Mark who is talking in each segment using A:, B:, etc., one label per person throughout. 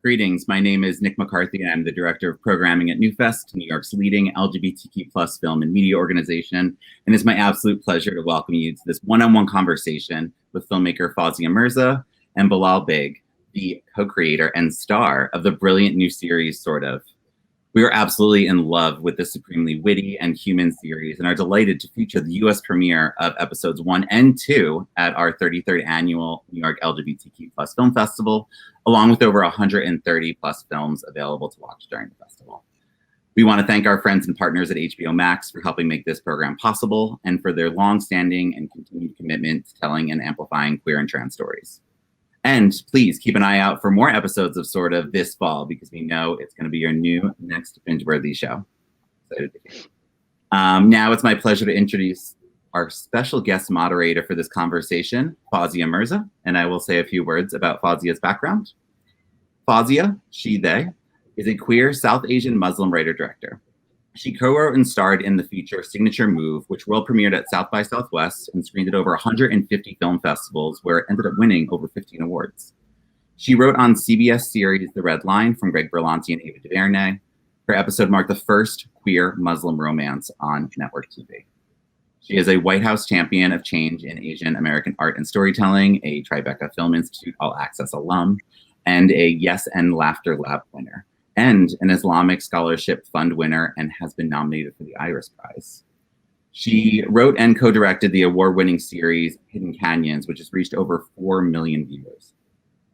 A: Greetings, my name is Nick McCarthy and I'm the Director of Programming at NewFest, New York's leading LGBTQ plus film and media organization, and it's my absolute pleasure to welcome you to this one-on-one conversation with filmmaker Fawzia Mirza and Bilal Baig, the co-creator and star of the brilliant new series, Sort of. We are absolutely in love with this supremely witty and human series and are delighted to feature the US premiere of episodes 1 and 2 at our 33rd annual New York LGBTQ plus film festival, along with over 130 plus films available to watch during the festival. We want to thank our friends and partners at HBO Max for helping make this program possible and for their long-standing and continued commitment to telling and amplifying queer and trans stories. And please keep an eye out for more episodes of Sort of this fall, because we know it's going to be your new next binge-worthy show. Now it's my pleasure to introduce our special guest moderator for this conversation, Fawzia Mirza, and I will say a few words about Fawzia's background. Fawzia, she, they, is a queer South Asian Muslim writer-director. She co-wrote and starred in the feature Signature Move, which world premiered at South by Southwest and screened at over 150 film festivals, where it ended up winning over 15 awards. She wrote on CBS series The Red Line from Greg Berlanti and Ava DuVernay. Her episode marked the first queer Muslim romance on network TV. She is a White House champion of change in Asian American art and storytelling, a Tribeca Film Institute All Access alum, and a Yes and Laughter Lab winner, and an Islamic Scholarship Fund winner, and has been nominated for the Iris Prize. She wrote and co-directed the award-winning series Hidden Canyons, which has reached over 4 million viewers.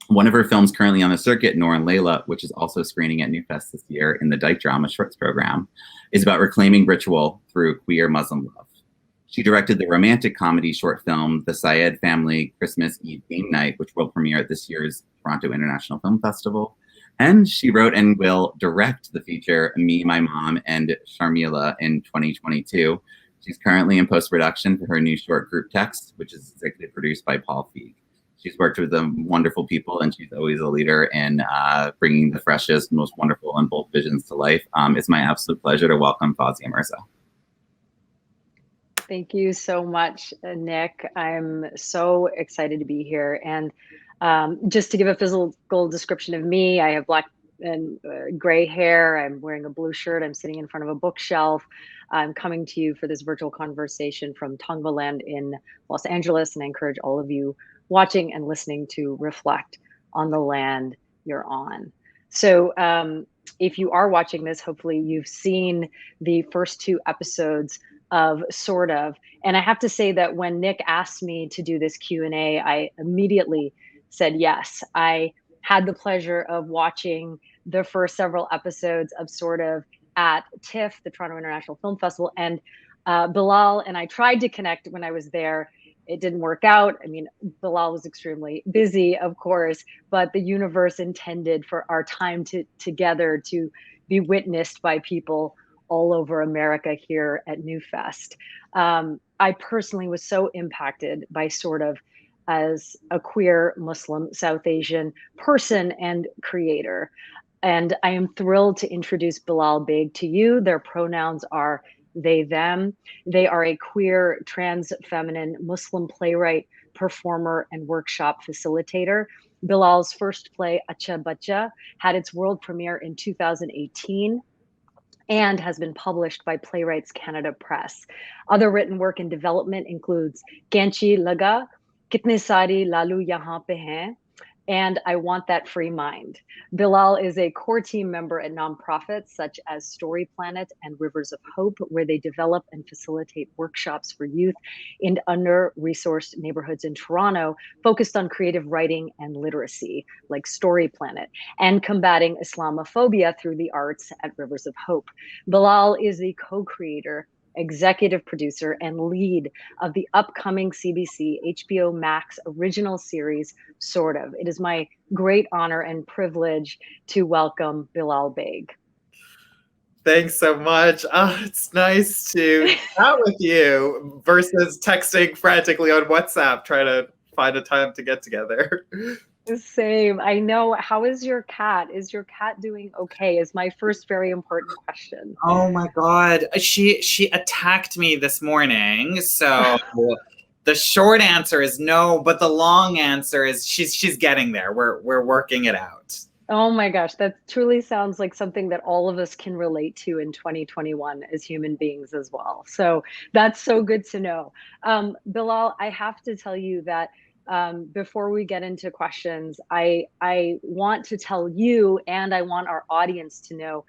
A: One of her films currently on the circuit, NOOR and LAYLA, which is also screening at NewFest this year in the Dyke Drama Shorts program, is about reclaiming ritual through queer Muslim love. She directed the romantic comedy short film The Syed Family Christmas Eve Game Night, which will premiere at this year's Toronto International Film Festival. And she wrote and will direct the feature Me, My Mom, and Sharmila in 2022. She's currently in post-production for her new short Group Text, which is executive produced by Paul Feig. She's worked with some wonderful people, and she's always a leader in bringing the freshest, most wonderful, and bold visions to life. It's my absolute pleasure to welcome Fawzia Mirza.
B: Thank you so much, Nick. I'm so excited to be here. And just to give a physical description of me, I have black and gray hair. I'm wearing a blue shirt. I'm sitting in front of a bookshelf. I'm coming to you for this virtual conversation from Tongva Land in Los Angeles. And I encourage all of you watching and listening to reflect on the land you're on. So if you are watching this, hopefully you've seen the first 2 episodes of Sort of. And I have to say that when Nick asked me to do this Q&A, I immediately said yes. I had the pleasure of watching the first several episodes of Sort of at TIFF, the Toronto International Film Festival. And Bilal and I tried to connect when I was there. It didn't work out. I mean, Bilal was extremely busy, of course, but the universe intended for our time together to be witnessed by people all over America here at NewFest. I personally was so impacted by Sort of as a queer Muslim South Asian person and creator. And I am thrilled to introduce Bilal Baig to you. Their pronouns are they, them. They are a queer, trans, feminine Muslim playwright, performer, and workshop facilitator. Bilal's first play, Acha Bacha, had its world premiere in 2018 and has been published by Playwrights Canada Press. Other written work in development includes Ganchi Laga, Kitne Sari Lalu Yahan Pe Hain, and I Want That Free Mind. Bilal is a core team member at nonprofits such as Story Planet and Rivers of Hope, where they develop and facilitate workshops for youth in under-resourced neighborhoods in Toronto, focused on creative writing and literacy, like Story Planet, and combating Islamophobia through the arts at Rivers of Hope. Bilal is the co-creator, executive producer, and lead of the upcoming CBC HBO Max original series, Sort of. It is my great honor and privilege to welcome Bilal Baig.
C: Thanks so much. It's nice to chat with you versus texting frantically on WhatsApp, trying to find a time to get together.
B: Same. I know. How is your cat? Is your cat doing okay? Is my first very important question.
C: Oh my God. She attacked me this morning. So the short answer is no, but the long answer is she's getting there. We're working it out.
B: Oh my gosh, that truly sounds like something that all of us can relate to in 2021 as human beings as well. So that's so good to know. Bilal, I have to tell you that before we get into questions, I want to tell you and I want our audience to know,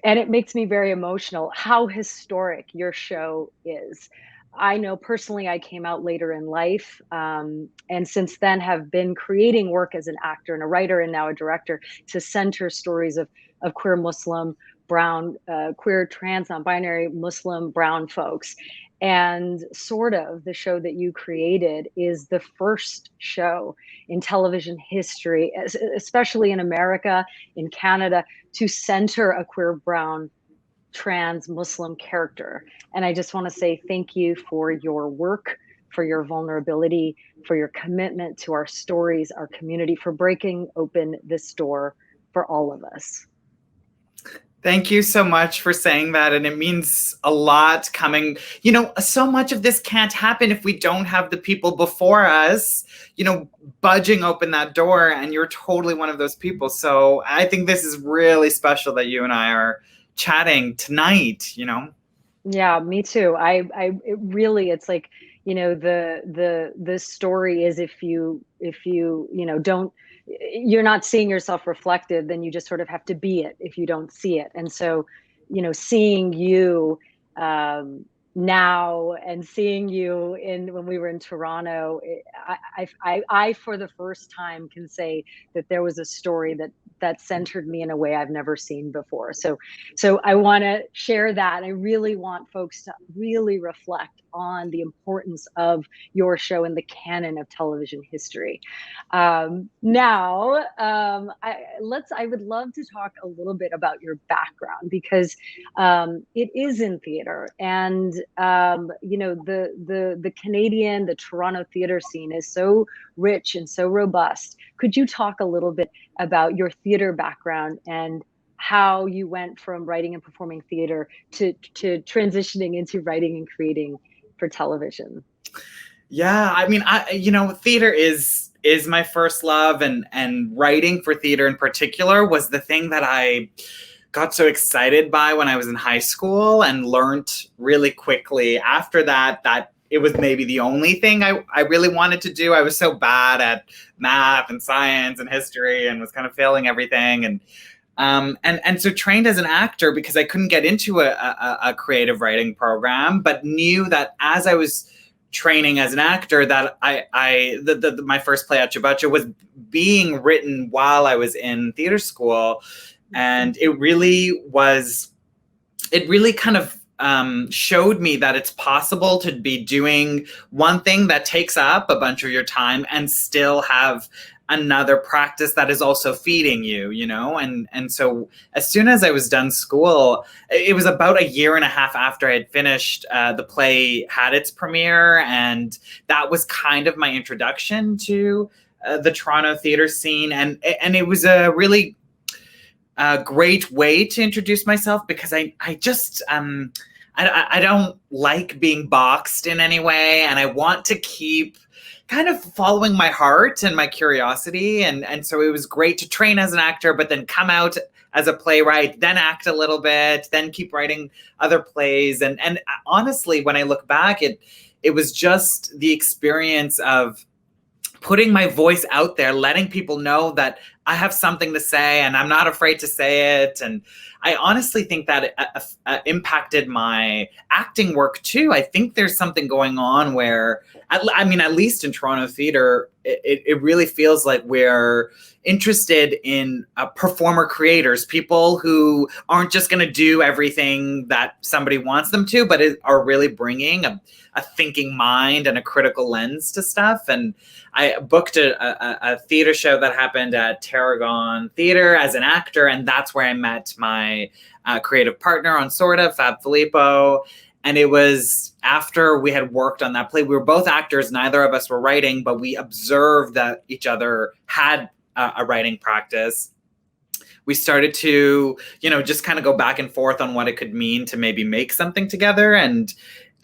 B: and it makes me very emotional, how historic your show is. I know personally I came out later in life, and since then have been creating work as an actor and a writer and now a director to center stories of queer Muslim, brown, queer, trans, non-binary Muslim, brown folks. And sort of the show that you created is the first show in television history, especially in America, in Canada, to center a queer, brown, trans Muslim character. And I just want to say thank you for your work, for your vulnerability, for your commitment to our stories, our community, for breaking open this door for all of us.
C: Thank you so much for saying that. And it means a lot coming, you know, so much of this can't happen if we don't have the people before us, you know, budging open that door. And you're totally one of those people. So I think this is really special that you and I are chatting tonight, you know?
B: Yeah, me too. It really, it's like, you know, the story is if you, you know, don't, you're not seeing yourself reflected, then you just sort of have to be it if you don't see it. And so, you know, seeing you now and seeing you in when we were in Toronto, I for the first time can say that there was a story that centered me in a way I've never seen before. So I want to share that. I really want folks to really reflect on the importance of your show in the canon of television history. Now, I would love to talk a little bit about your background because it is in theater, and you know, the Canadian, the Toronto theater scene is so rich and so robust. Could you talk a little bit about your theater background and how you went from writing and performing theater to transitioning into writing and creating for television?
C: Yeah, I mean, you know, theater is my first love, and writing for theater in particular was the thing that I got so excited by when I was in high school, and learned really quickly after that it was maybe the only thing I really wanted to do. I was so bad at math and science and history and was kind of failing everything. And so trained as an actor because I couldn't get into a creative writing program, but knew that as I was training as an actor, that my first play Achabacha was being written while I was in theater school. And it really kind of showed me that it's possible to be doing one thing that takes up a bunch of your time and still have another practice that is also feeding you, you know? And so as soon as I was done school, it was about a year and a half after I had finished, the play had its premiere. And that was kind of my introduction to the Toronto theater scene. And it was a really great way to introduce myself, because I just, I don't like being boxed in any way. And I want to keep kind of following my heart and my curiosity. And so it was great to train as an actor, but then come out as a playwright, then act a little bit, then keep writing other plays. And honestly, when I look back, it was just the experience of putting my voice out there, letting people know that I have something to say and I'm not afraid to say it. And I honestly think that it impacted my acting work too. I think there's something going on where, I mean, at least in Toronto theater, it really feels like we're interested in performer creators, people who aren't just going to do everything that somebody wants them to, but are really bringing a thinking mind and a critical lens to stuff. And I booked a theater show that happened at Tarragon Theater as an actor, and that's where I met my creative partner on Sorta, Fab Filippo. And it was after we had worked on that play. We were both actors, neither of us were writing, but we observed that each other had a writing practice. We started to, you know, just kind of go back and forth on what it could mean to maybe make something together. And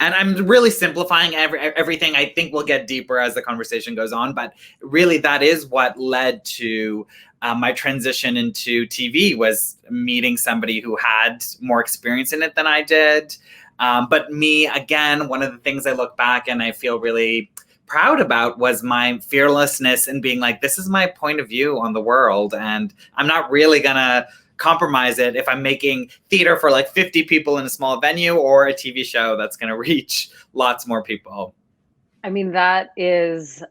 C: I'm really simplifying everything. I think we'll get deeper as the conversation goes on, but really that is what led to my transition into TV was meeting somebody who had more experience in it than I did. But me, again, one of the things I look back and I feel really proud about was my fearlessness in being like, this is my point of view on the world, and I'm not really gonna compromise it if I'm making theater for like 50 people in a small venue or a TV show that's gonna reach lots more people.
B: I mean, that is,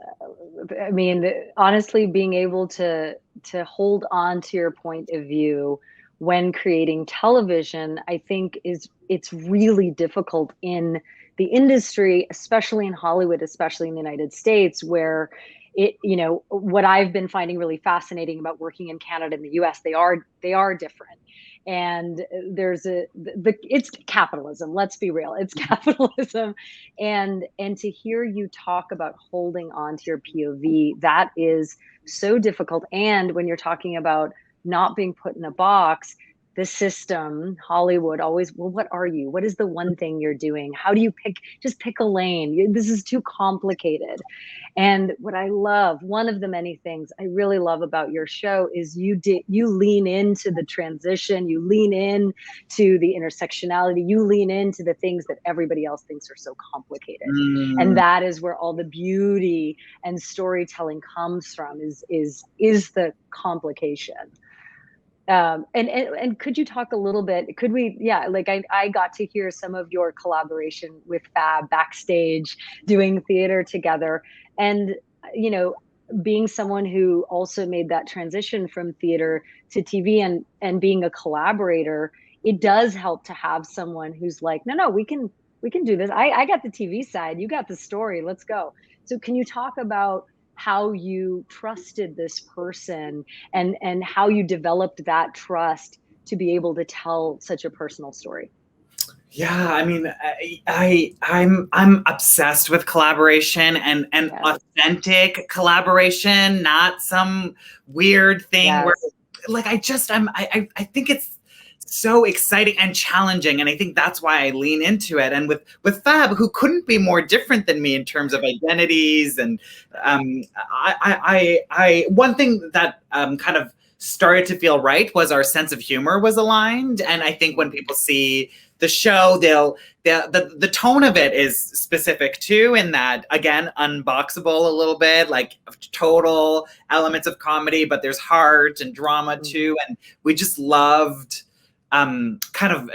B: I mean, honestly, being able to hold on to your point of view when creating television, I think it's really difficult in the industry, especially in Hollywood, especially in the United States, where it, you know, what I've been finding really fascinating about working in Canada and the US, they are different. And there's it's capitalism, let's be real, it's capitalism. And to hear you talk about holding on to your POV, that is so difficult. And when you're talking about not being put in a box, the system, Hollywood always, well, what are you? What is the one thing you're doing? How do you just pick a lane? This is too complicated. And what I love, one of the many things I really love about your show is you lean into the transition, you lean in to the intersectionality, you lean into the things that everybody else thinks are so complicated. And that is where all the beauty and storytelling comes from, is the complication. And could you talk a little bit, could we, yeah, like I got to hear some of your collaboration with Fab backstage doing theater together. And, you know, being someone who also made that transition from theater to TV and being a collaborator, it does help to have someone who's like, no, we can do this. I got the TV side, you got the story, let's go. So can you talk about how you trusted this person and how you developed that trust to be able to tell such a personal story?
C: Yeah, I mean, I'm obsessed with collaboration and authentic collaboration, not some weird thing where, like, I think it's so exciting and challenging, and I think that's why I lean into it. And with Fab, who couldn't be more different than me in terms of identities, and I one thing that kind of started to feel right was our sense of humor was aligned. And I think when people see the show, the tone of it is specific too, in that, again, unboxable a little bit, like total elements of comedy, but there's heart and drama too. And we just loved kind of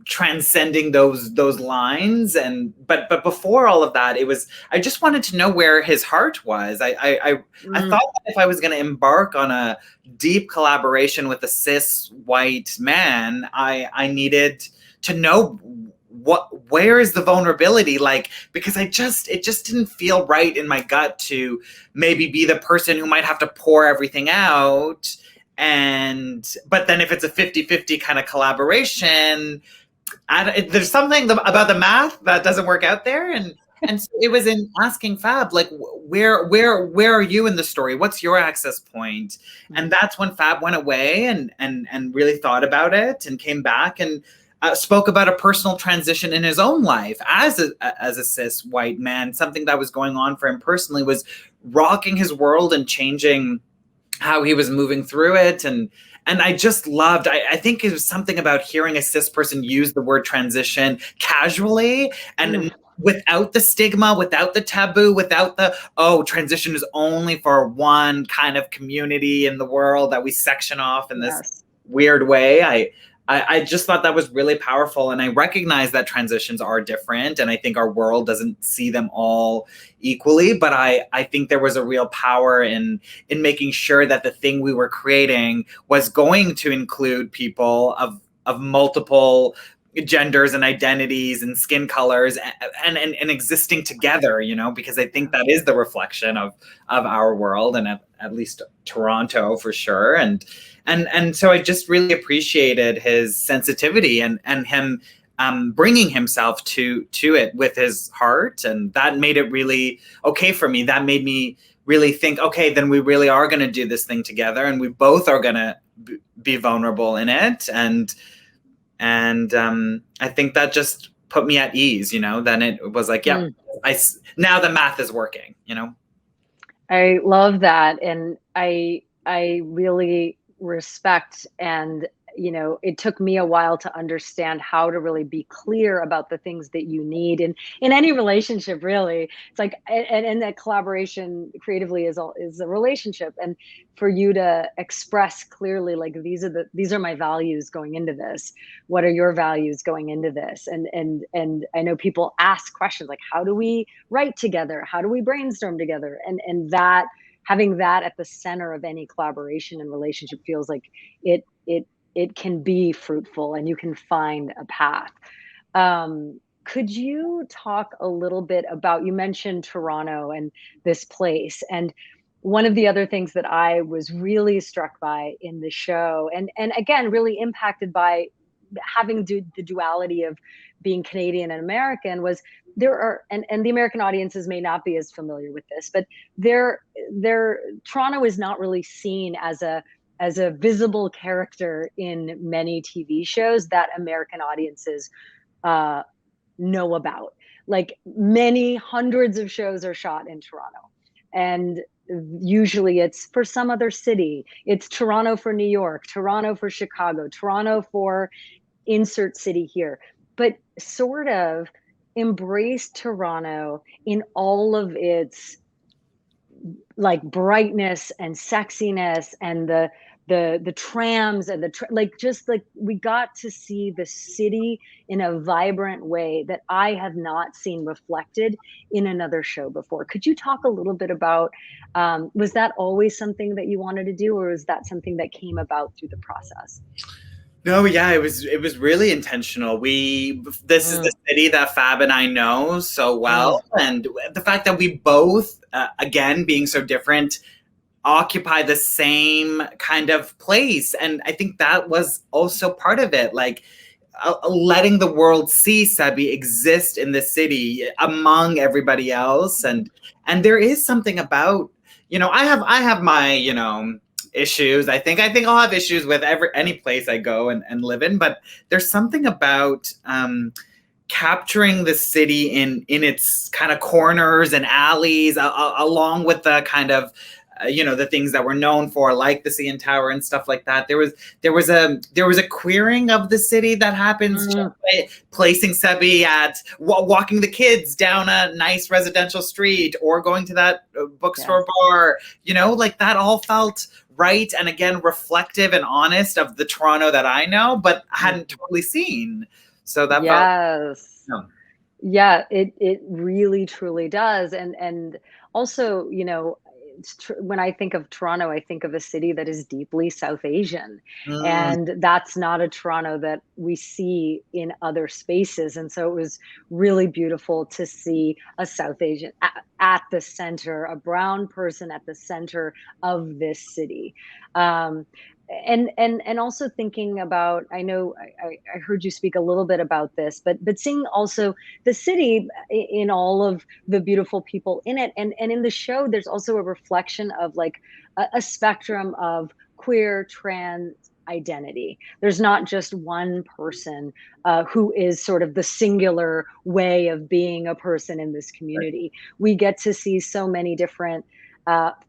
C: transcending those lines. And but before all of that, it was, I just wanted to know where his heart was. I thought that if I was going to embark on a deep collaboration with a cis white man, I needed to know where is the vulnerability, like, because it just didn't feel right in my gut to maybe be the person who might have to pour everything out. But then if it's a 50-50 kind of collaboration, there's something about the math that doesn't work out there. And so it was in asking Fab, like, where are you in the story? What's your access point? And that's when Fab went away and really thought about it and came back and spoke about a personal transition in his own life as a cis white man. Something that was going on for him personally was rocking his world and changing how he was moving through it. And I just loved, I think it was something about hearing a cis person use the word transition casually and without the stigma, without the taboo, without the, oh, transition is only for one kind of community in the world that we section off in this weird way. I just thought that was really powerful. And I recognize that transitions are different. And I think our world doesn't see them all equally. But I think there was a real power in making sure that the thing we were creating was going to include people of multiple genders and identities and skin colors and existing together, you know, because I think that is the reflection of our world, and at least Toronto for sure. And so I just really appreciated his sensitivity and him bringing himself to it with his heart. And that made it really okay for me. That made me really think, okay, then we really are going to do this thing together, and we both are going to be vulnerable in it. And I think that just put me at ease, you know. Then it was like, yeah, now the math is working, you know.
B: I love that. And I I really respect, and it took me a while to understand how to really be clear about the things that you need in any relationship. Really, it's like, and that collaboration creatively is a relationship, and for you to express clearly, like, these are my values going into this. What are your values going into this? And I know people ask questions like, how do we write together? How do we brainstorm together? And that, having that at the center of any collaboration and relationship feels like it can be fruitful and you can find a path. Could you talk a little bit about, you mentioned Toronto and this place, and one of the other things that I was really struck by in the show, and again, really impacted by having the duality of being Canadian and American, was there are, and the American audiences may not be as familiar with this, but Toronto is not really seen as a visible character in many TV shows that American audiences know about. Like, many hundreds of shows are shot in Toronto, and usually it's for some other city. It's Toronto for New York, Toronto for Chicago, Toronto for insert city here, but sort of embrace Toronto in all of its, like, brightness and sexiness, and the trams and just like, we got to see the city in a vibrant way that I have not seen reflected in another show before. Could you talk a little bit about, was that always something that you wanted to do, or is that something that came about through the process?
C: No, yeah, it was really intentional. This is the city that Fab and I know so well, and the fact that we both, again, being so different, occupy the same kind of place, and I think that was also part of it, like, letting the world see Sebi exist in the city among everybody else, and there is something about, I have my, issues. I think I'll have issues with any place I go and live in, but there's something about capturing the city in its kind of corners and alleys, along with the kind of the things that we're known for, like the CN Tower and stuff like that. There was a queering of the city that happens, just by placing Sebi at walking the kids down a nice residential street, or going to that bookstore bar. Like, that all felt right, and again, reflective and honest of the Toronto that I know, but hadn't totally seen. So that felt,
B: yeah, it really truly does, and also, when I think of Toronto, I think of a city that is deeply South Asian, and that's not a Toronto that we see in other spaces. And so it was really beautiful to see a South Asian at the center, a brown person at the center of this city. And also thinking about, I know I heard you speak a little bit about this, but seeing also the city in all of the beautiful people in it, and in the show, there's also a reflection of, like, a spectrum of queer, trans identity. There's not just one person who is sort of the singular way of being a person in this community. We get to see so many different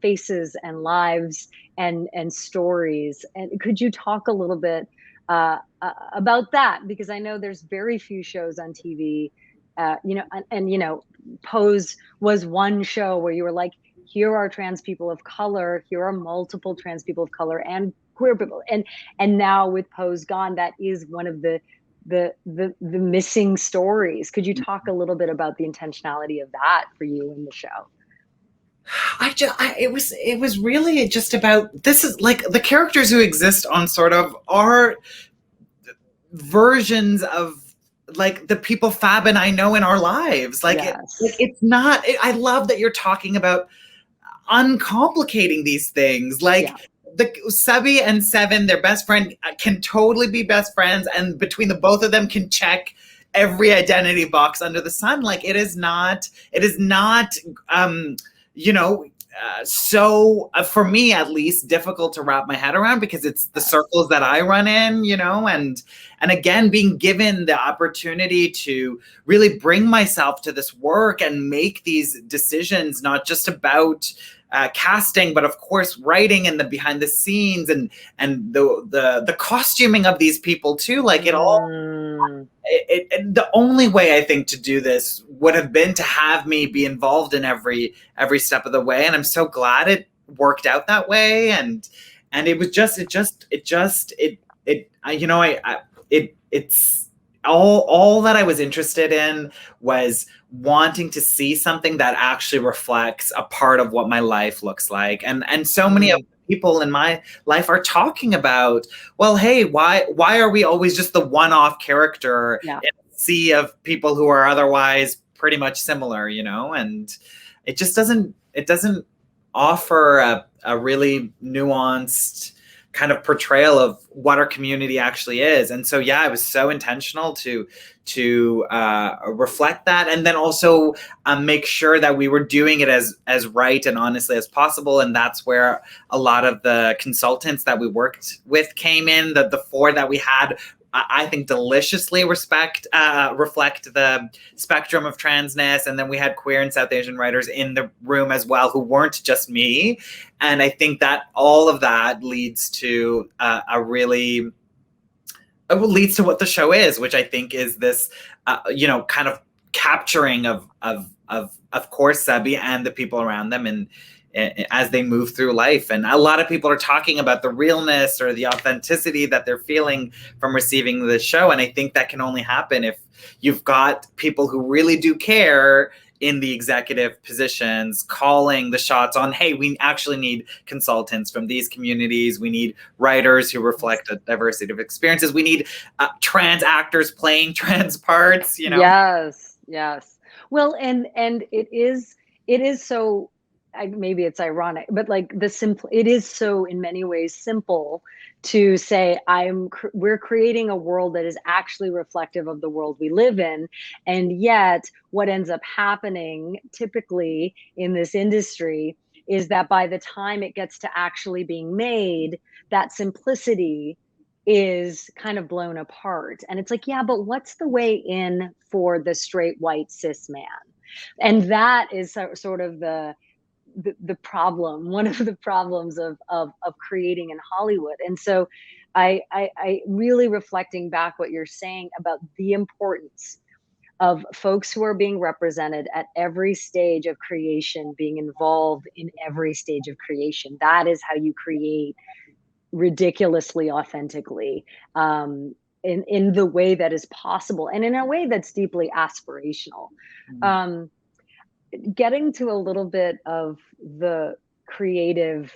B: faces and lives and stories. And could you talk a little bit about that? Because I know there's very few shows on TV, and Pose was one show where you were like, here are trans people of color, here are multiple trans people of color and queer people, and now with Pose gone, that is one of the missing stories. Could you talk a little bit about the intentionality of that for you in the show?
C: It was really just about, this is like, the characters who exist on sort of are versions of, like, the people Fab and I know in our lives. Like, it's not, I love that you're talking about uncomplicating these things. Like, the Sebi and Seven, their best friend, can totally be best friends, and between the both of them can check every identity box under the sun. Like, it is not so for me, at least, difficult to wrap my head around, because it's the circles that I run in, and again, being given the opportunity to really bring myself to this work and make these decisions, not just about casting, but of course writing and the behind the scenes and the costuming of these people too. Like it all. The only way I think to do this would have been to have me be involved in every step of the way, and I'm so glad it worked out that way. And it was just it's all that I was interested in was wanting to see something that actually reflects a part of what my life looks like. And so many of people in my life are talking about, well, hey, why are we always just the one-off character in a sea of people who are otherwise pretty much similar, you know? And it just doesn't offer a really nuanced kind of portrayal of what our community actually is. And so, yeah, I was so intentional to reflect that, and then also make sure that we were doing it as right and honestly as possible. And that's where a lot of the consultants that we worked with came in. The four that we had, I think, deliciously reflect the spectrum of transness. And then we had queer and South Asian writers in the room as well, who weren't just me. And I think that all of that leads to leads to what the show is, which I think is this, kind of capturing of course, Sabi and the people around them and as they move through life. And a lot of people are talking about the realness or the authenticity that they're feeling from receiving the show. And I think that can only happen if you've got people who really do care in the executive positions calling the shots on, hey, we actually need consultants from these communities. We need writers who reflect a diversity of experiences. We need trans actors playing trans parts, you know?
B: Yes. Well, and it is so, maybe it's ironic, but like it is so in many ways simple to say we're creating a world that is actually reflective of the world we live in. And yet what ends up happening typically in this industry is that by the time it gets to actually being made, that simplicity is kind of blown apart. And it's like, yeah, but what's the way in for the straight white cis man? And that is sort of the problem, one of the problems of creating in Hollywood. And so I really reflecting back what you're saying about the importance of folks who are being represented at every stage of creation, being involved in every stage of creation. That is how you create ridiculously authentically, in the way that is possible and in a way that's deeply aspirational. Getting to a little bit of the creative,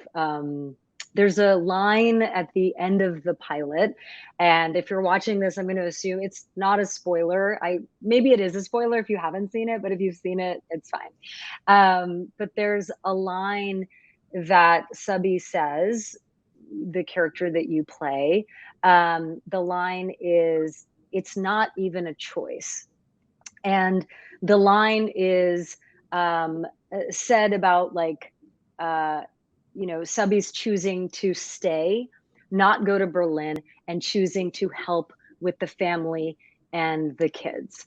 B: there's a line at the end of the pilot, and if you're watching this, I'm going to assume it's not a spoiler. Maybe it is a spoiler if you haven't seen it, but if you've seen it, it's fine. But there's a line that Subby says, the character that you play. The line is, "It's not even a choice," and the line is said about like, Subby's choosing to stay, not go to Berlin, and choosing to help with the family and the kids.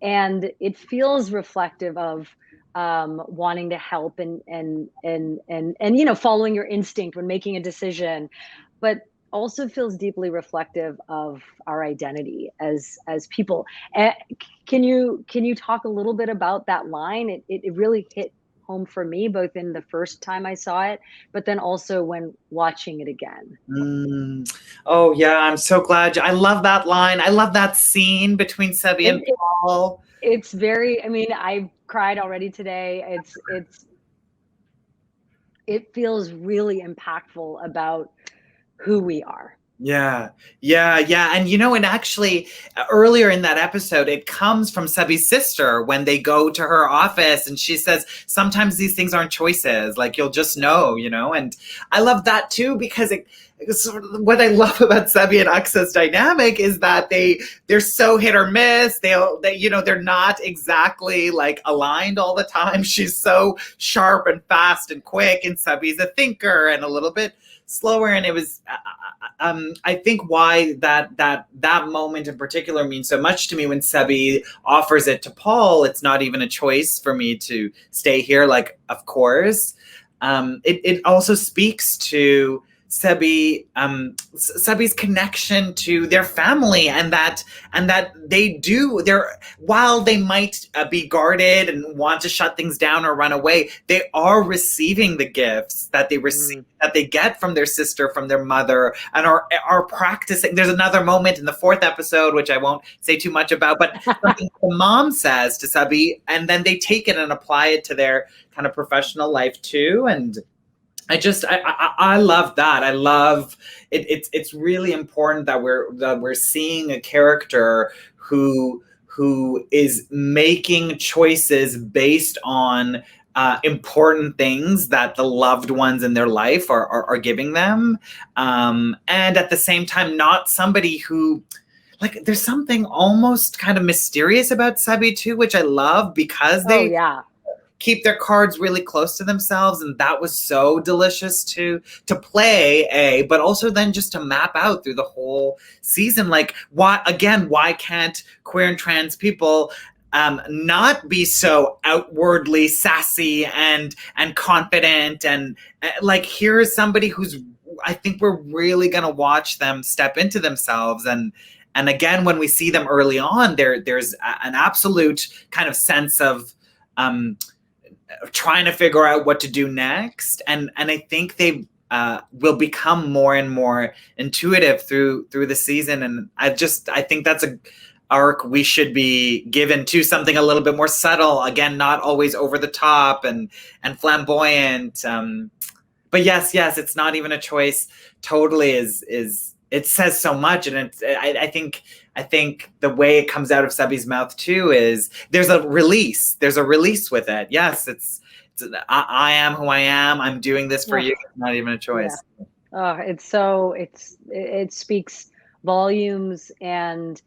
B: And it feels reflective of wanting to help and following your instinct when making a decision, but also feels deeply reflective of our identity as people. Can you talk a little bit about that line? It really hit home for me, both in the first time I saw it, but then also when watching it again.
C: Oh yeah, I'm so glad. I love that line. I love that scene between Sebi and Paul.
B: It's very, I cried already today. It feels really impactful about who we are.
C: Yeah. And actually earlier in that episode, it comes from Sebi's sister when they go to her office and she says, sometimes these things aren't choices, like you'll just know, and I love that too, because what I love about Sebi and Aksa's dynamic is that they're so hit or miss. They're not exactly like aligned all the time. She's so sharp and fast and quick, and Sebi's a thinker and a little bit slower. And it was I think why that moment in particular means so much to me when Sebi offers it to Paul. It's not even a choice for me to stay here. Like, of course. It also speaks to Sebi's connection to their family, and that while they might be guarded and want to shut things down or run away, they are receiving the gifts that they receive, that they get from their sister, from their mother, and are practicing. There's another moment in the 4th episode, which I won't say too much about, but something the mom says to Sebi, and then they take it and apply it to their kind of professional life too. And I love that. I love it. It's really important that we're seeing a character who is making choices based on important things that the loved ones in their life are giving them, and at the same time, not somebody who, like, there's something almost kind of mysterious about Sebi too, which I love, because they keep their cards really close to themselves, and that was so delicious to play, but also then just to map out through the whole season. Like, why can't queer and trans people not be so outwardly sassy and confident, and like, here is somebody who's, I think we're really gonna watch them step into themselves. And again, when we see them early on, there's an absolute kind of sense of trying to figure out what to do next, and I think they will become more and more intuitive through the season. And I think that's a arc we should be given to, something a little bit more subtle, again, not always over the top and flamboyant, but yes, it's not even a choice. Totally is it says so much. And I think the way it comes out of Sebi's mouth too is there's a release with it. Yes, it's I am who I am. I'm doing this for you. It's not even a choice.
B: Yeah. It speaks volumes, and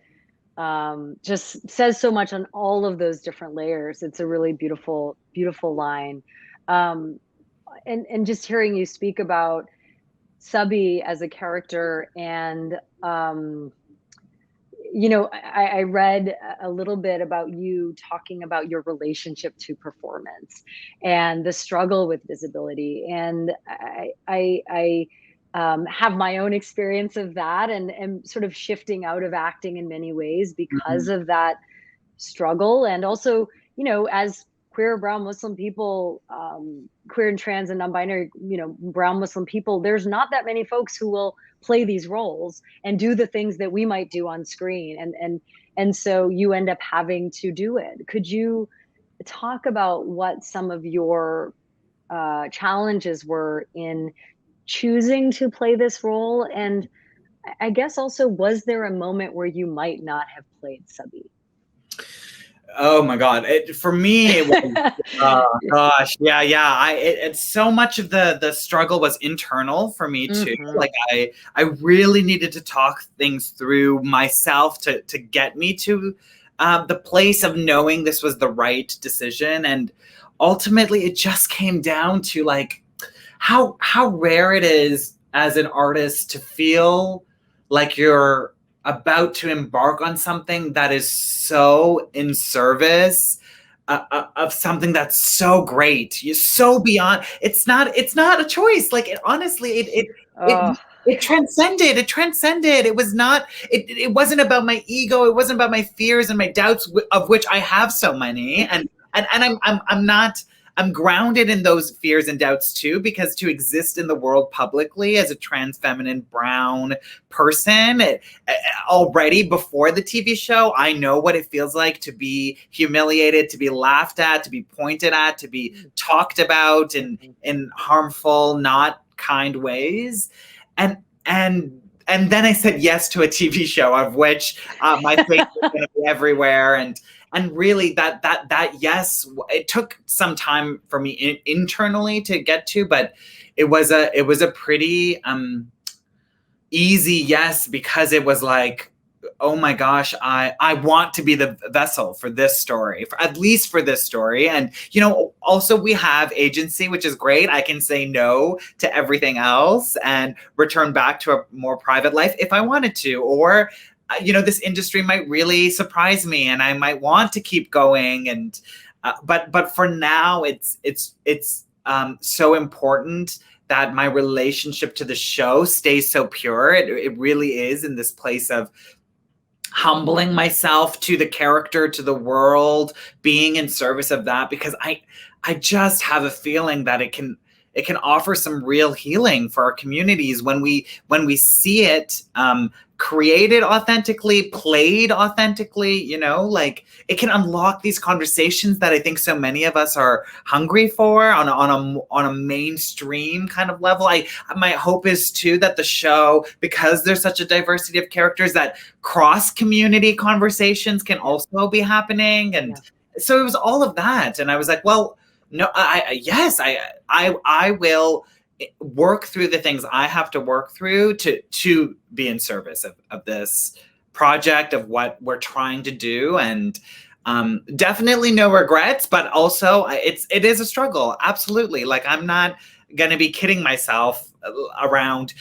B: just says so much on all of those different layers. It's a really beautiful line. And just hearing you speak about Sebi as a character, and I read a little bit about you talking about your relationship to performance and the struggle with visibility, and I have my own experience of that, and sort of shifting out of acting in many ways because of that struggle. And also, as queer, brown, Muslim people, queer and trans and non-binary, brown Muslim people, there's not that many folks who will play these roles and do the things that we might do on screen. And so you end up having to do it. Could you talk about what some of your challenges were in choosing to play this role? And I guess also, was there a moment where you might not have played Sebi?
C: Oh my God! For me, it was, oh gosh, yeah. It's so much of the struggle was internal for me too. Like, I really needed to talk things through myself to get me to the place of knowing this was the right decision. And ultimately, it just came down to, like, how rare it is as an artist to feel like you're about to embark on something that is so in service of something that's so great. You're so beyond. It's not a choice. Like, it transcended. It was not. It wasn't about my ego. It wasn't about my fears and my doubts, of which I have so many. And I'm not. I'm grounded in those fears and doubts too, because to exist in the world publicly as a trans, feminine, brown person, already before the TV show, I know what it feels like to be humiliated, to be laughed at, to be pointed at, to be talked about in harmful, not kind ways. And then I said yes to a TV show, of which my face was going to be everywhere. And really, that yes, it took some time for me internally to get to, but it was a pretty easy yes, because it was like, oh my gosh, I want to be the vessel for this story, at least for this story. And, you know, also we have agency, which is great. I can say no to everything else and return back to a more private life if I wanted to, or, you know, this industry might really surprise me and I might want to keep going. And, but for now, it's so important that my relationship to the show stays so pure. It really is, in this place of humbling myself to the character, to the world, being in service of that, because I just have a feeling that it can offer some real healing for our communities when we see it created authentically, played authentically, you know, like it can unlock these conversations that I think so many of us are hungry for on a mainstream kind of level. My hope is too that the show, because there's such a diversity of characters, that cross community conversations can also be happening. And so it was all of that. And I was like, well, no, I will work through the things I have to work through to be in service of this project, of what we're trying to do. And definitely no regrets, but also it is a struggle. Absolutely. Like, I'm not going to be kidding myself around,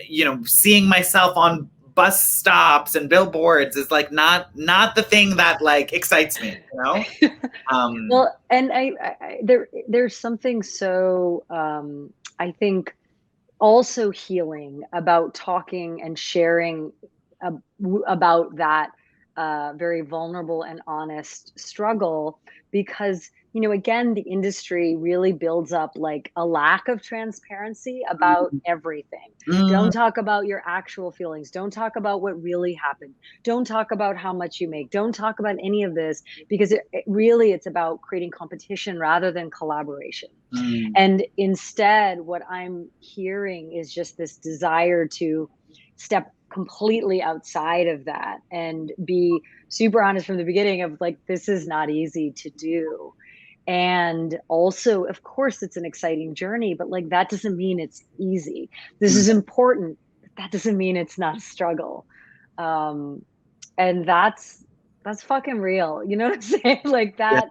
C: you know, seeing myself on bus stops and billboards is like not the thing that like excites me, you know?
B: Well, and there's something so I think also healing about talking and sharing about that very vulnerable and honest struggle, because, you know, again, the industry really builds up like a lack of transparency about everything. Don't talk about your actual feelings. Don't talk about what really happened. Don't talk about how much you make. Don't talk about any of this, because it's about creating competition rather than collaboration. And instead, what I'm hearing is just this desire to step completely outside of that and be super honest from the beginning of like, this is not easy to do. And also, of course, it's an exciting journey, but like, that doesn't mean it's easy. This is important, but that doesn't mean it's not a struggle. And that's fucking real. You know what I'm saying? Like that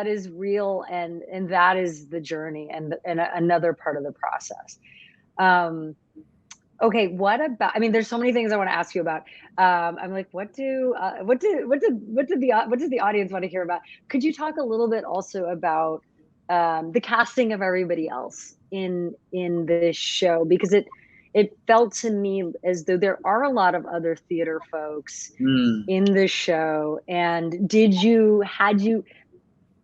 B: is real. And that is the journey and another part of the process. Okay, what about? I mean, there's so many things I want to ask you about. I'm like, what does the audience want to hear about? Could you talk a little bit also about the casting of everybody else in this show? Because it felt to me as though there are a lot of other theater folks in the show. And had you?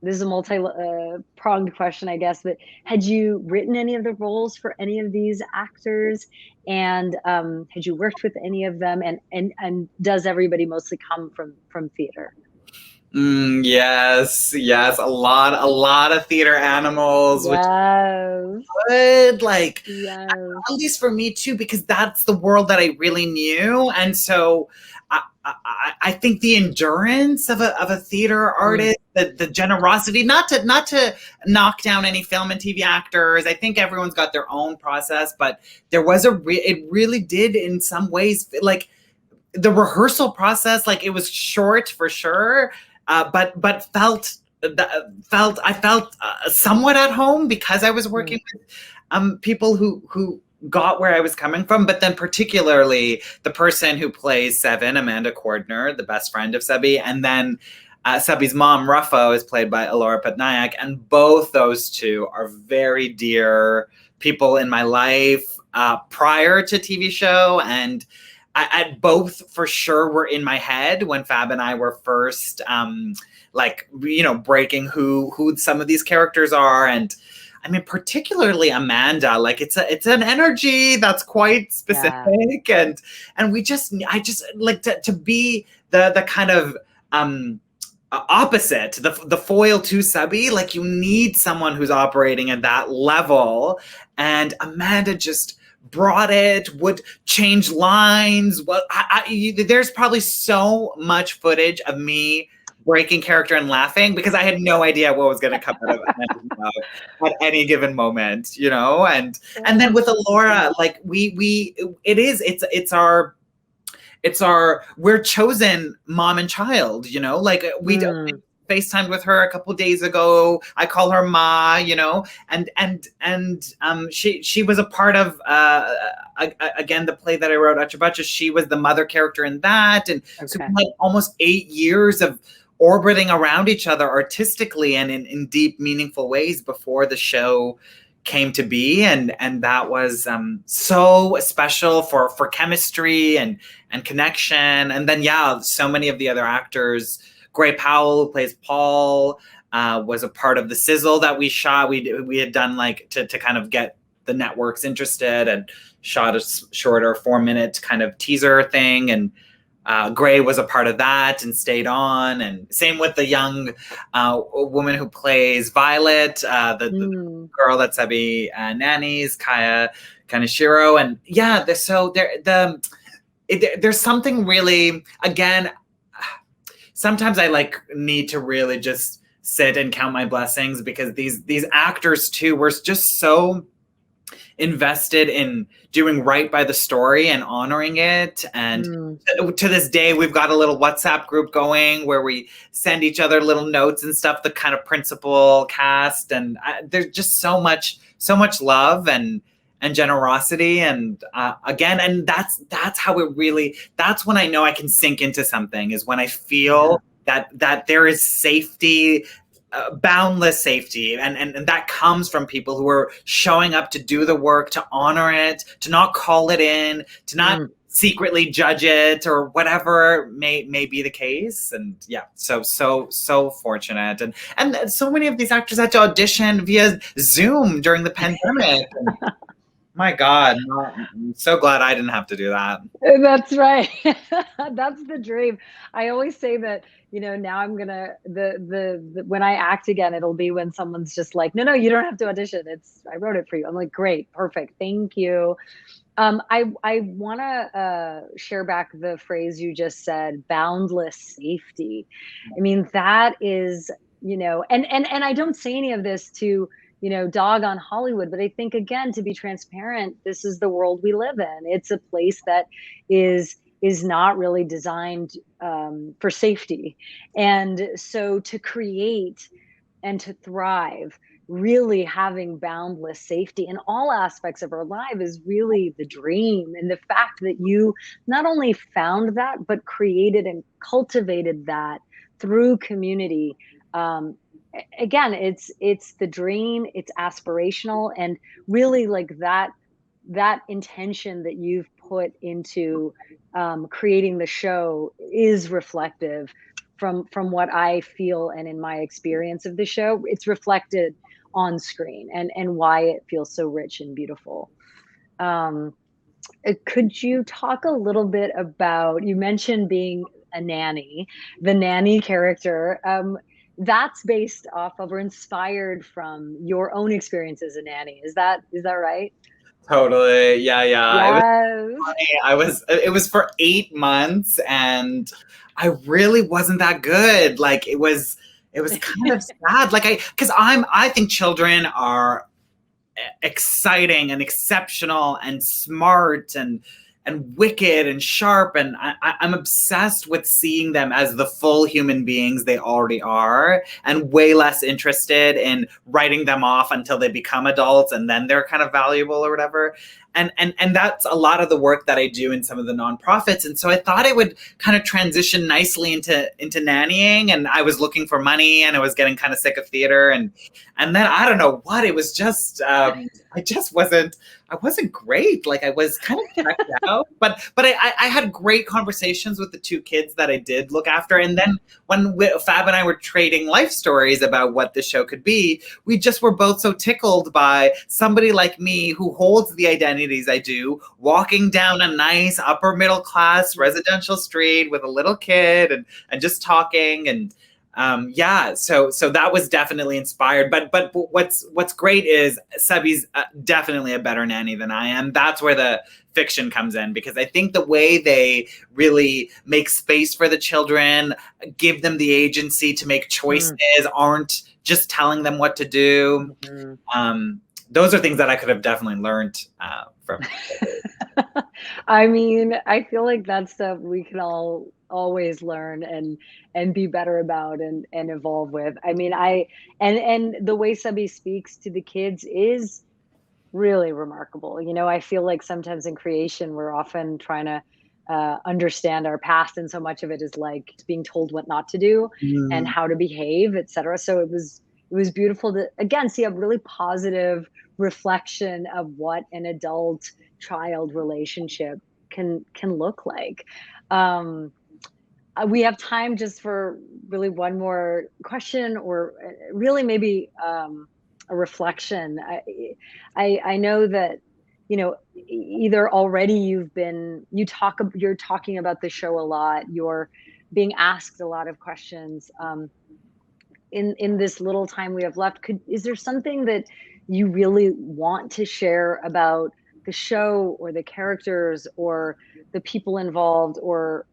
B: This is a multi-pronged question, I guess, but had you written any of the roles for any of these actors? And had you worked with any of them? And does everybody mostly come from theater?
C: Yes, a lot of theater animals,
B: yes.
C: Which is good, like, yes. At least for me too, because that's the world that I really knew. And so I think the endurance of a theater artist, the generosity, not to knock down any film and TV actors. I think everyone's got their own process, but there was it really did in some ways, like the rehearsal process, like it was short for sure, but I felt somewhat at home because I was working with people who got where I was coming from, but then particularly the person who plays Seven, Amanda Cordner, the best friend of Sebi, and then Sebi's mom, Ruffo, is played by Alora Patnaik, and both those two are very dear people in my life prior to TV show, and I both for sure were in my head when Fab and I were first like, you know, breaking who some of these characters are. And I mean, particularly Amanda, like it's an energy that's quite specific, and I just like to be the kind of opposite, the foil to Sebi. Like, you need someone who's operating at that level, and Amanda just brought it, would change lines. Well, there's probably so much footage of me breaking character and laughing because I had no idea what was going to come out of Amanda's mouth at any given moment, you know. And then with Alora, like it's we're chosen mom and child, you know, like we FaceTimed with her a couple days ago. I call her Ma, you know, and she was a part of again the play that I wrote, Achabacha. She was the mother character in that, and so we had almost 8 years of orbiting around each other artistically and in deep, meaningful ways before the show came to be, and that was so special for chemistry and connection. And then so many of the other actors. Gray Powell, who plays Paul, was a part of the sizzle that we shot. We had done like to kind of get the networks interested, and shot a shorter 4-minute kind of teaser thing. And Gray was a part of that and stayed on. And same with the young woman who plays Violet, the girl that Sebi nannies, Kaya Kaneshiro. And there's something really, again, sometimes I like need to really just sit and count my blessings, because these actors too were just so invested in doing right by the story and honoring it. And to this day, we've got a little WhatsApp group going where we send each other little notes and stuff, the kind of principal cast. And there's just so much love and generosity. And again, and that's how it really, that's when I know I can sink into something, is when I feel that there is safety, boundless safety. And that comes from people who are showing up to do the work, to honor it, to not call it in, to not secretly judge it, or whatever may be the case. And so fortunate. And so many of these actors had to audition via Zoom during the pandemic. My God, I'm so glad I didn't have to do that.
B: That's right. That's the dream. I always say that, you know, now I'm gonna when I act again, it'll be when someone's just like, no, you don't have to audition. I wrote it for you. I'm like, great, perfect, thank you. I want to share back the phrase you just said, boundless safety. I mean, that is, you know, and I don't say any of this to, you know, dog on Hollywood, but I think, again, to be transparent, this is the world we live in. It's a place that is not really designed for safety. And so to create and to thrive, really having boundless safety in all aspects of our life is really the dream. And the fact that you not only found that, but created and cultivated that through community. Again, it's the dream, it's aspirational, and really like that intention that you've put into creating the show is reflective from what I feel, and in my experience of the show, it's reflected on screen, and why it feels so rich and beautiful. Could you talk a little bit about, you mentioned being a nanny, the nanny character, that's based off of or inspired from your own experience as a nanny. Is that right?
C: Totally. Yeah.
B: Yes.
C: It was for 8 months, and I really wasn't that good. Like it was kind of sad. Like I think children are exciting and exceptional and smart and wicked and sharp, and I'm obsessed with seeing them as the full human beings they already are, and way less interested in writing them off until they become adults and then they're kind of valuable or whatever. And that's a lot of the work that I do in some of the nonprofits. And so I thought I would kind of transition nicely into nannying, and I was looking for money, and I was getting kind of sick of theater, and then I don't know what, it was just I wasn't great. Like I was kind of checked out, but I had great conversations with the 2 kids that I did look after. And then when Fab and I were trading life stories about what the show could be, we just were both so tickled by somebody like me who holds the identities I do, walking down a nice upper middle class residential street with a little kid and just talking. And so that was definitely inspired. But what's great is Sebi's definitely a better nanny than I am. That's where the fiction comes in, because I think the way they really make space for the children, give them the agency to make choices, aren't just telling them what to do. Those are things that I could have definitely learned from.
B: I mean, I feel like that's stuff we can all always learn and be better about and evolve with. I mean, and the way Subby speaks to the kids is really remarkable. You know, I feel like sometimes in creation we're often trying to understand our past, and so much of it is like being told what not to do and
C: Mm.
B: how to behave, etc. So it was beautiful to again see a really positive reflection of what an adult child relationship can look like. Um, we have time just for really one more question, or really maybe a reflection. I know that either already you're talking about the show a lot. You're being asked a lot of questions. In this little time we have left, is there something that you really want to share about the show or the characters or the people involved, or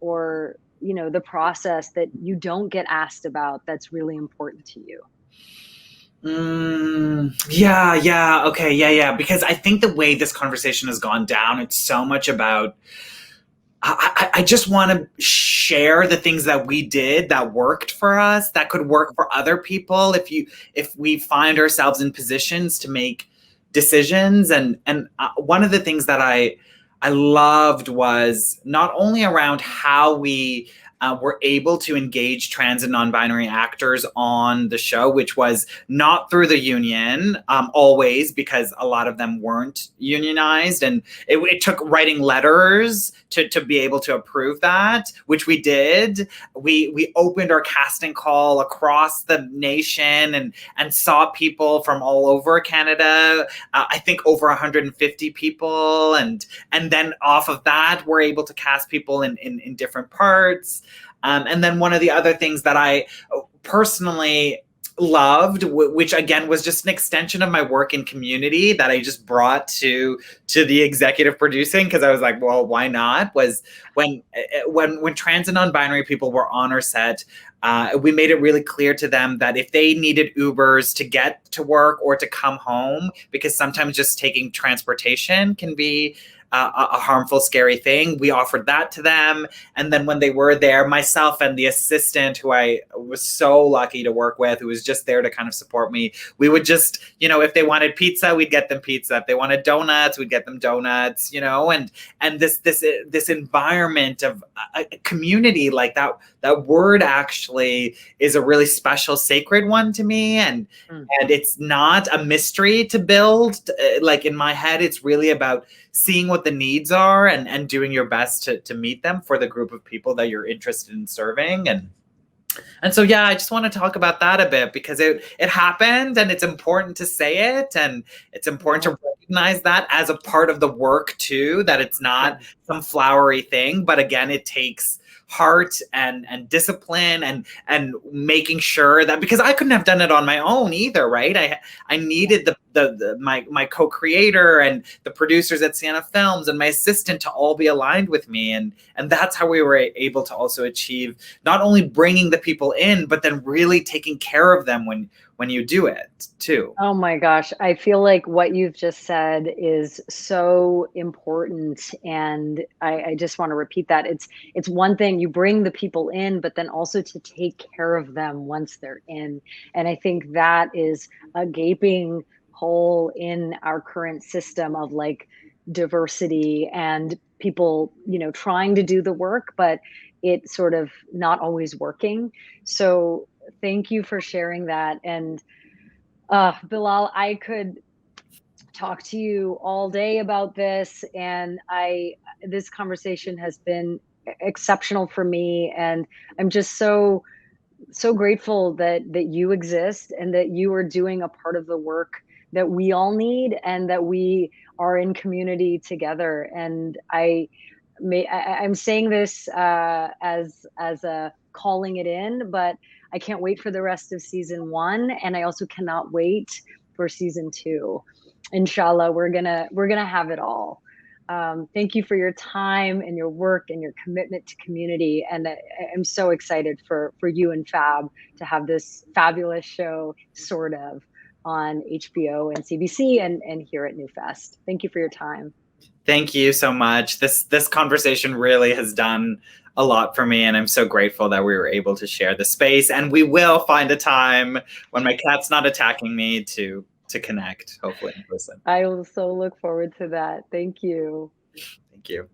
B: the process that you don't get asked about that's really important to you?
C: Yeah, okay, yeah. Because I think the way this conversation has gone down, it's so much about I just want to share the things that we did that worked for us, that could work for other people. If we find ourselves in positions to make decisions, and one of the things that I loved was not only around how we were able to engage trans and non-binary actors on the show, which was not through the union always, because a lot of them weren't unionized, and it took writing letters to be able to approve that, which we did. We opened our casting call across the nation and saw people from all over Canada. I think over 150 people, and then off of that, we're able to cast people in different parts. And then one of the other things that I personally loved, which again was just an extension of my work in community that I just brought to the executive producing, because I was like, well, why not? Was when trans and non-binary people were on our set, we made it really clear to them that if they needed Ubers to get to work or to come home, because sometimes just taking transportation can be a harmful, scary thing, we offered that to them. And then when they were there, myself and the assistant, who I was so lucky to work with, who was just there to kind of support me, we would just, if they wanted pizza, we'd get them pizza. If they wanted donuts, we'd get them donuts, and this environment of a community like that. That word actually is a really special, sacred one to me, and it's not a mystery to build. Like in my head, it's really about seeing what the needs are and doing your best to meet them for the group of people that you're interested in serving. And so, yeah, I just want to talk about that a bit, because it happened, and it's important to say it, and it's important to recognize that as a part of the work too, that it's not some flowery thing, but again, it takes heart and discipline and making sure that, because I couldn't have done it on my own either, right? I needed my co-creator and the producers at Sienna Films and my assistant to all be aligned with me, and that's how we were able to also achieve not only bringing the people in, but then really taking care of them when you do it too.
B: Oh my gosh, I feel like what you've just said is so important, and I just want to repeat that. It's one thing you bring the people in, but then also to take care of them once they're in. And I think that is a gaping hole in our current system of like diversity and people, trying to do the work, but it sort of not always working. So thank you for sharing that. And Bilal, I could talk to you all day about this, and this conversation has been exceptional for me, and I'm just so grateful that you exist and that you are doing a part of the work that we all need, and that we are in community together. And I'm saying this as a calling it in, but I can't wait for the rest of season 1, and I also cannot wait for season 2. Inshallah, we're gonna have it all. Thank you for your time and your work and your commitment to community, and I'm so excited for you and Fab to have this fabulous show, sort of, on HBO and CBC and here at New Fest. Thank you for your time.
C: Thank you so much. This conversation really has done a lot for me, and I'm so grateful that we were able to share the space. And we will find a time when my cat's not attacking me to connect, hopefully in person.
B: I will so look forward to that. Thank you.
C: Thank you.